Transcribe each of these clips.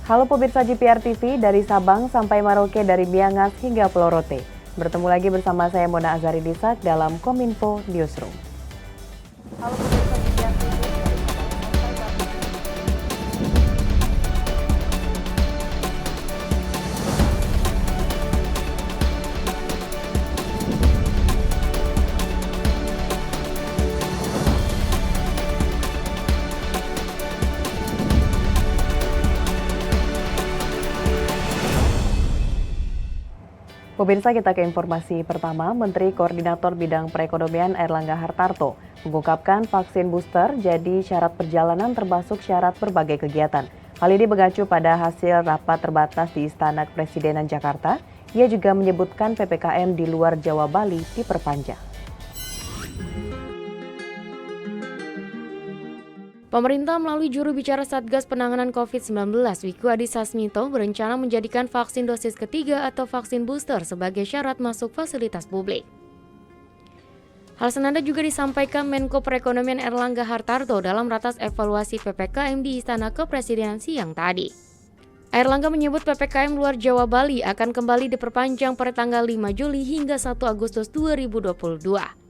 Halo pemirsa GPR TV, dari Sabang sampai Maroke, dari Miangas hingga Pulau Rote. Bertemu lagi bersama saya Mona Azari Disak dalam Kominfo Newsroom. Halo pemirsa GPR TV, dari Sabang sampai Maroke. Pemirsa, kita ke informasi pertama. Menteri Koordinator Bidang Perekonomian Airlangga Hartarto mengungkapkan vaksin booster jadi syarat perjalanan termasuk syarat berbagai kegiatan. Hal ini mengacu pada hasil rapat terbatas di Istana Kepresidenan Jakarta. Ia juga menyebutkan PPKM di luar Jawa Bali diperpanjang. Pemerintah melalui juru bicara Satgas Penanganan COVID-19, Wiku Adhisa Smito, berencana menjadikan vaksin dosis ketiga atau vaksin booster sebagai syarat masuk fasilitas publik. Hal senada juga disampaikan Menko Perekonomian Airlangga Hartarto dalam ratas evaluasi PPKM di Istana Kepresidenan siang tadi. Airlangga menyebut PPKM luar Jawa Bali akan kembali diperpanjang pada tanggal 5 Juli hingga 1 Agustus 2022.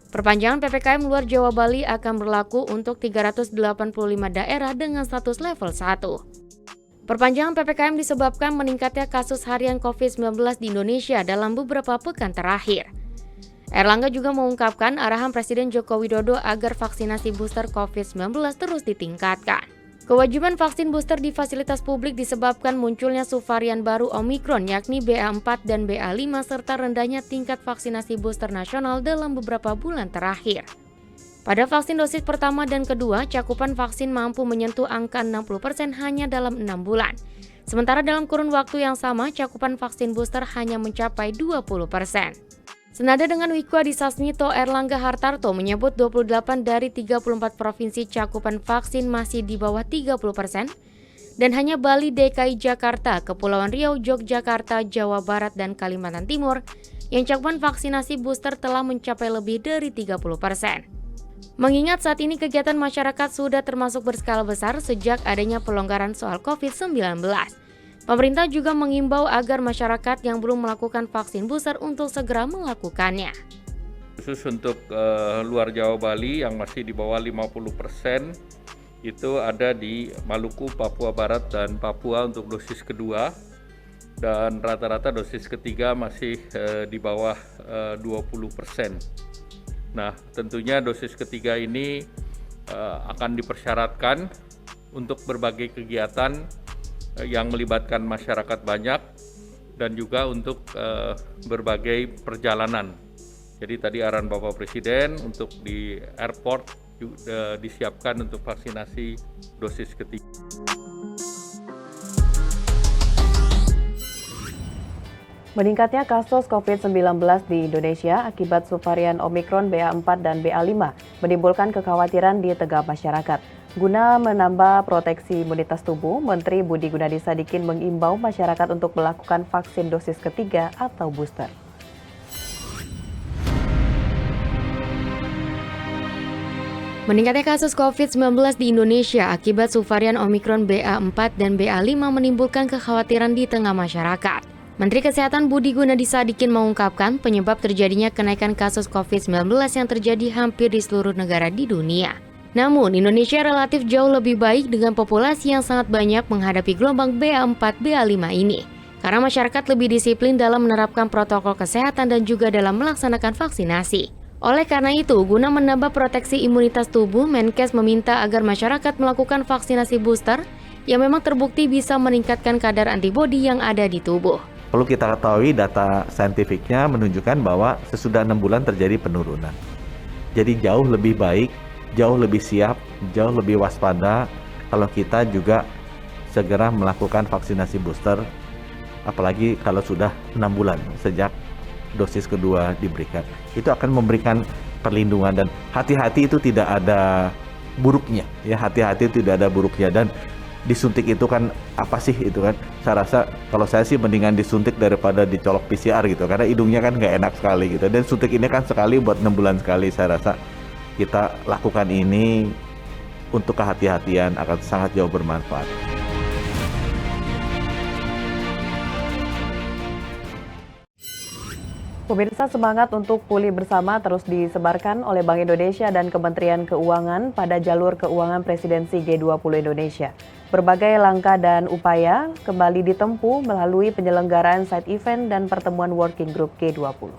Perpanjangan PPKM luar Jawa Bali akan berlaku untuk 385 daerah dengan status level 1. Perpanjangan PPKM disebabkan meningkatnya kasus harian COVID-19 di Indonesia dalam beberapa pekan terakhir. Airlangga juga mengungkapkan arahan Presiden Joko Widodo agar vaksinasi booster COVID-19 terus ditingkatkan. Kewajiban vaksin booster di fasilitas publik disebabkan munculnya subvarian baru Omikron yakni BA4 dan BA5 serta rendahnya tingkat vaksinasi booster nasional dalam beberapa bulan terakhir. Pada vaksin dosis pertama dan kedua, cakupan vaksin mampu menyentuh angka 60% hanya dalam 6 bulan. Sementara dalam kurun waktu yang sama, cakupan vaksin booster hanya mencapai 20%. Senada dengan Wiku Adhisa Smito, Airlangga Hartarto menyebut 28 dari 34 provinsi cakupan vaksin masih di bawah 30% dan hanya Bali, DKI Jakarta, Kepulauan Riau, Yogyakarta, Jawa Barat, dan Kalimantan Timur yang cakupan vaksinasi booster telah mencapai lebih dari 30%. Mengingat saat ini kegiatan masyarakat sudah termasuk berskala besar sejak adanya pelonggaran soal COVID-19. Pemerintah juga mengimbau agar masyarakat yang belum melakukan vaksin booster untuk segera melakukannya. Khusus untuk luar Jawa Bali yang masih di bawah 50% itu ada di Maluku, Papua Barat, dan Papua untuk dosis kedua. Dan rata-rata dosis ketiga masih di bawah 20%. Nah, tentunya dosis ketiga ini akan dipersyaratkan untuk berbagai kegiatan yang melibatkan masyarakat banyak dan juga untuk berbagai perjalanan. Jadi tadi arahan Bapak Presiden untuk di airport disiapkan untuk vaksinasi dosis ketiga. Meningkatnya kasus COVID-19 di Indonesia akibat subvarian Omikron BA4 dan BA5 menimbulkan kekhawatiran di tengah masyarakat. Guna menambah proteksi imunitas tubuh, Menteri Budi Gunadi Sadikin mengimbau masyarakat untuk melakukan vaksin dosis ketiga atau booster. Meningkatnya kasus COVID-19 di Indonesia akibat subvarian Omikron BA4 dan BA5 menimbulkan kekhawatiran di tengah masyarakat. Menteri Kesehatan Budi Gunadi Sadikin mengungkapkan penyebab terjadinya kenaikan kasus COVID-19 yang terjadi hampir di seluruh negara di dunia. Namun, Indonesia relatif jauh lebih baik dengan populasi yang sangat banyak menghadapi gelombang BA4, BA5 ini. Karena masyarakat lebih disiplin dalam menerapkan protokol kesehatan dan juga dalam melaksanakan vaksinasi. Oleh karena itu, guna menambah proteksi imunitas tubuh, Menkes meminta agar masyarakat melakukan vaksinasi booster yang memang terbukti bisa meningkatkan kadar antibodi yang ada di tubuh. Perlu kita ketahui data saintifiknya menunjukkan bahwa sesudah 6 bulan terjadi penurunan. Jadi jauh lebih baik, jauh lebih siap, jauh lebih waspada kalau kita juga segera melakukan vaksinasi booster, apalagi kalau sudah 6 bulan sejak dosis kedua diberikan. Itu akan memberikan perlindungan dan hati-hati itu tidak ada buruknya, ya hati-hati tidak ada buruknya. Dan disuntik itu kan apa sih itu kan? Saya rasa kalau saya sih mendingan disuntik daripada dicolok PCR gitu, karena hidungnya kan nggak enak sekali gitu. Dan suntik ini kan sekali buat 6 bulan sekali. Saya rasa kita lakukan ini untuk kehati-hatian akan sangat jauh bermanfaat. Pemirsa, semangat untuk pulih bersama terus disebarkan oleh Bank Indonesia dan Kementerian Keuangan pada jalur keuangan presidensi G20 Indonesia. Berbagai langkah dan upaya kembali ditempuh melalui penyelenggaraan side event dan pertemuan working group G20.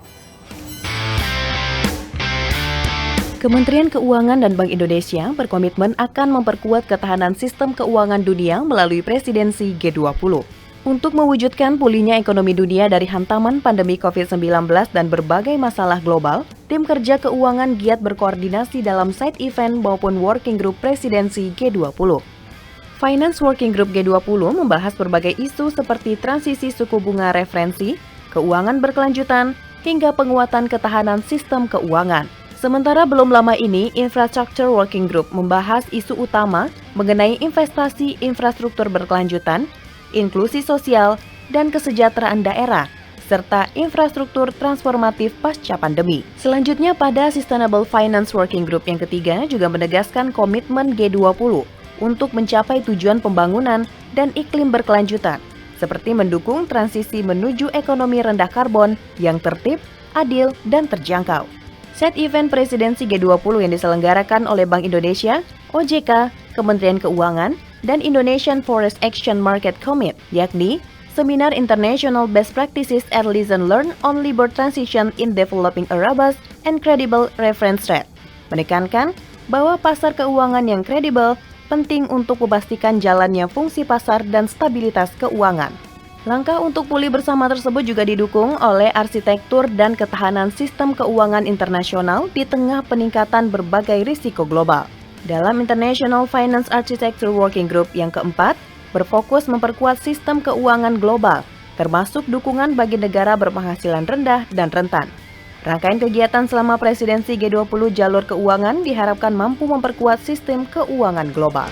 Kementerian Keuangan dan Bank Indonesia berkomitmen akan memperkuat ketahanan sistem keuangan dunia melalui presidensi G20. Untuk mewujudkan pulihnya ekonomi dunia dari hantaman pandemi COVID-19 dan berbagai masalah global, tim kerja keuangan giat berkoordinasi dalam side event maupun working group presidensi G20. Finance Working Group G20 membahas berbagai isu seperti transisi suku bunga referensi, keuangan berkelanjutan, hingga penguatan ketahanan sistem keuangan. Sementara belum lama ini, Infrastructure Working Group membahas isu utama mengenai investasi infrastruktur berkelanjutan, inklusi sosial, dan kesejahteraan daerah, serta infrastruktur transformatif pasca pandemi. Selanjutnya pada Sustainable Finance Working Group yang ketiga juga menegaskan komitmen G20 untuk mencapai tujuan pembangunan dan iklim berkelanjutan, seperti mendukung transisi menuju ekonomi rendah karbon yang tertib, adil, dan terjangkau. Set event presidensi G20 yang diselenggarakan oleh Bank Indonesia, OJK, Kementerian Keuangan, dan Indonesian Forest Action Market Commit, yakni Seminar International Best Practices and Lesson Learned on Labor Transition in Developing a Robust and Credible Reference Rate, menekankan bahwa pasar keuangan yang kredibel penting untuk memastikan jalannya fungsi pasar dan stabilitas keuangan. Langkah untuk pulih bersama tersebut juga didukung oleh arsitektur dan ketahanan sistem keuangan internasional di tengah peningkatan berbagai risiko global. Dalam International Finance Architecture Working Group yang keempat, berfokus memperkuat sistem keuangan global, termasuk dukungan bagi negara berpenghasilan rendah dan rentan. Rangkaian kegiatan selama presidensi G20 jalur keuangan diharapkan mampu memperkuat sistem keuangan global.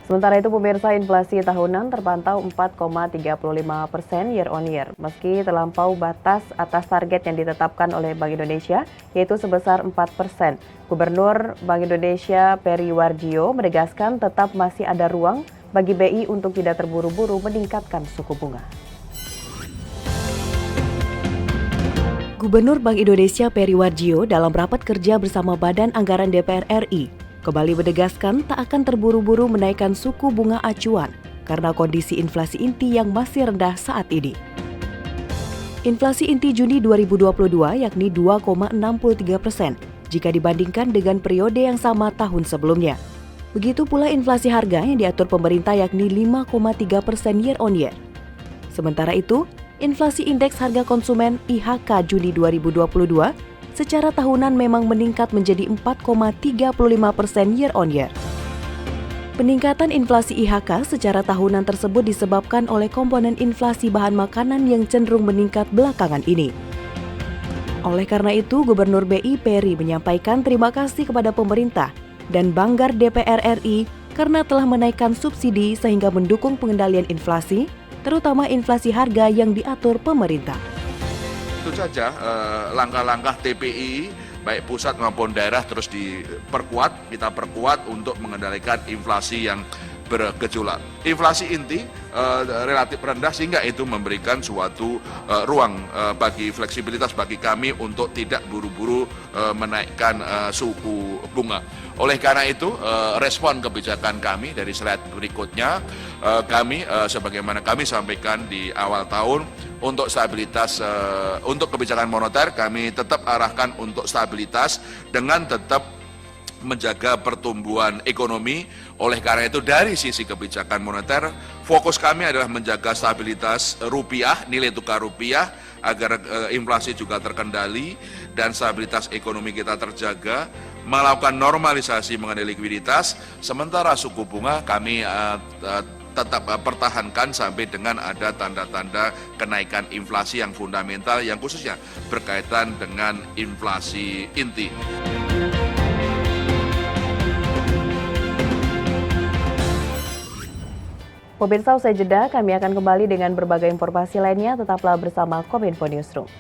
Sementara itu, pemirsa, inflasi tahunan terpantau 4,35% year on year, meski terlampau batas atas target yang ditetapkan oleh Bank Indonesia, yaitu sebesar 4%. Gubernur Bank Indonesia Peri Warjio menegaskan tetap masih ada ruang bagi BI untuk tidak terburu-buru meningkatkan suku bunga. Gubernur Bank Indonesia Peri Warjio dalam rapat kerja bersama Badan Anggaran DPR RI kembali menegaskan tak akan terburu-buru menaikkan suku bunga acuan karena kondisi inflasi inti yang masih rendah saat ini. Inflasi inti Juni 2022 yakni 2,63% jika dibandingkan dengan periode yang sama tahun sebelumnya. Begitu pula inflasi harga yang diatur pemerintah yakni 5,3% year on year. Sementara itu, inflasi indeks harga konsumen IHK Juni 2022 secara tahunan memang meningkat menjadi 4,35% year on year. Peningkatan inflasi IHK secara tahunan tersebut disebabkan oleh komponen inflasi bahan makanan yang cenderung meningkat belakangan ini. Oleh karena itu, Gubernur BI Peri menyampaikan terima kasih kepada pemerintah dan Banggar DPR RI karena telah menaikkan subsidi sehingga mendukung pengendalian inflasi, terutama inflasi harga yang diatur pemerintah. Itu saja langkah-langkah TPI baik pusat maupun daerah terus diperkuat, kita perkuat untuk mengendalikan inflasi yang bergejolak. Inflasi inti relatif rendah sehingga itu memberikan suatu ruang bagi fleksibilitas bagi kami untuk tidak buru-buru menaikkan suku bunga. Oleh karena itu respon kebijakan kami dari slide berikutnya kami sebagaimana kami sampaikan di awal tahun untuk stabilitas untuk kebijakan moneter kami tetap arahkan untuk stabilitas dengan tetap menjaga pertumbuhan ekonomi. Oleh karena itu dari sisi kebijakan moneter fokus kami adalah menjaga stabilitas rupiah, nilai tukar rupiah agar inflasi juga terkendali dan stabilitas ekonomi kita terjaga, melakukan normalisasi mengenai likuiditas, sementara suku bunga kami tetap pertahankan sampai dengan ada tanda-tanda kenaikan inflasi yang fundamental yang khususnya berkaitan dengan inflasi inti. Pemirsa, usai jeda kami akan kembali dengan berbagai informasi lainnya. Tetaplah bersama Kominfo Newsroom.